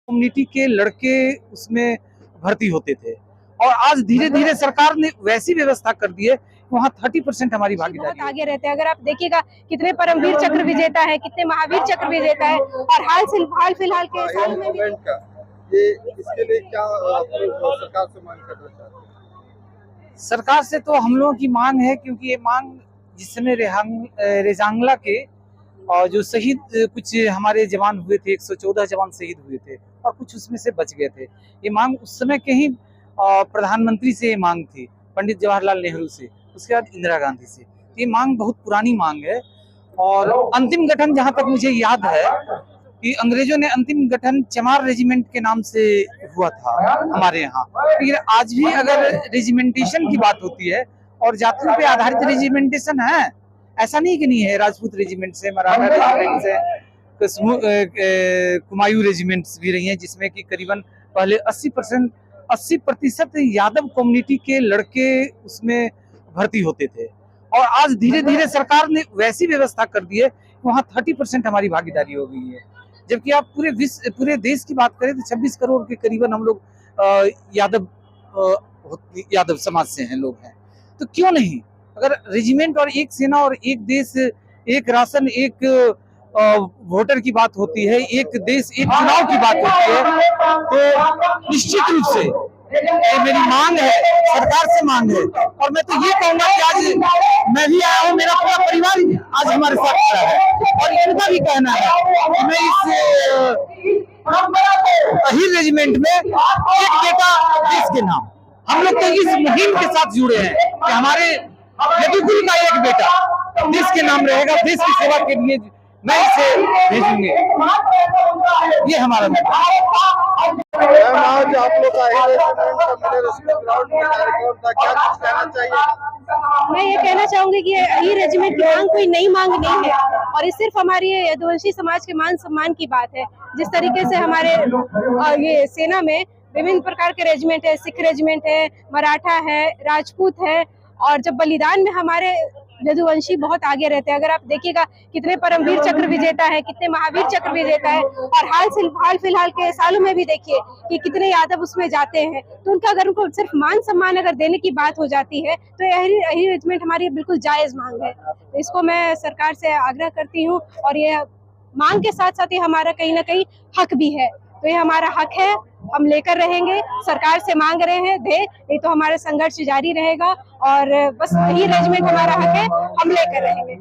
Community के लड़के उसमें भर्ती होते थे और आज धीरे धीरे सरकार ने वैसी व्यवस्था कर दी है वहाँ 30% हमारी भागीदारी आगे रहते हैं। अगर आप देखिएगा कितने परमवीर चक्र विजेता है, कितने महावीर चक्र विजेता है और हाल फिलहाल के सालों में भी ये इसके लिए क्या सरकार से मांग करना चाहते हैं? सरकार से तो हम लोगों की मांग है, क्योंकि ये मांग जिस समय रेजांगला के और जो शहीद कुछ हमारे जवान हुए थे, 114 जवान शहीद हुए थे और कुछ उसमें से बच गए थे। ये मांग उस समय के ही प्रधानमंत्री से ये मांग थी, पंडित जवाहरलाल नेहरू से, उसके बाद इंदिरा गांधी से। ये मांग बहुत पुरानी मांग है और अंतिम गठन जहां तक मुझे याद है कि अंग्रेजों ने अंतिम गठन चमार रेजिमेंट के नाम से हुआ था हमारे यहाँ। लेकिन आज भी अगर रेजिमेंटेशन की बात होती है और जातियों पे आधारित रेजिमेंटेशन है, ऐसा नहीं कि नहीं है। राजपूत रेजिमेंट से, मराठा रेजिमेंट से, कुमायूं रेजिमेंट्स भी रही हैं, जिसमें कि करीबन पहले 80% यादव कम्युनिटी के लड़के उसमें भर्ती होते थे और आज धीरे धीरे सरकार ने वैसी व्यवस्था कर दी है वहाँ 30% हमारी भागीदारी हो गई है। जबकि आप पूरे देश की बात करें तो 26 करोड़ के करीबन हम लोग यादव समाज से हैं, लोग हैं। तो क्यों नहीं, अगर रेजिमेंट और एक सेना और एक देश, एक राशन, एक वोटर की बात होती है, एक देश एक चुनाव की बात होती है, तो निश्चित रूप से ये मेरी मांग है, सरकार से मांग है। और मैं तो ये कहूंगा कि आज मैं भी आया हूँ, मेरा पूरा परिवार आज हमारे साथ खड़ा है और इनका भी कहना है कि मैं इस अहिर रेजिमेंट में एक बेटा देश के नाम, हम लोग तो इस मुहिम के साथ जुड़े हैं कि हमारे यदुकुल का एक बेटा देश के नाम रहेगा, देश की सेवा के लिए मैं इसे भेजूंगे। ये हमारा आज आप लोग का मैं ये कहना चाहूंगी कि ये रेजिमेंट की मांग कोई नई मांग नहीं है और ये सिर्फ हमारी यदुवंशी समाज के मान सम्मान की बात है। जिस तरीके से हमारे ये सेना में विभिन्न प्रकार के रेजिमेंट है, सिख रेजिमेंट है, मराठा है, राजपूत है और जब बलिदान में हमारे यदुवंशी बहुत आगे रहते हैं। अगर आप देखिएगा कितने परमवीर चक्र विजेता है, कितने महावीर चक्र विजेता है और हाल फिलहाल के सालों में भी देखिए कि कितने यादव उसमें जाते हैं। तो उनका अगर उनको सिर्फ मान सम्मान अगर देने की बात हो जाती है तो यही रेजिमेंट हमारी बिल्कुल जायज मांग है। तो इसको मैं सरकार से आग्रह करती हूँ और ये मांग के साथ साथ ये हमारा कहीं ना कहीं हक भी है। तो ये हमारा हक है, हम लेकर रहेंगे, सरकार से मांग रहे हैं दे, नहीं तो हमारा संघर्ष जारी रहेगा और बस यही रेजिमेंट हमारा हक है, हम लेकर रहेंगे।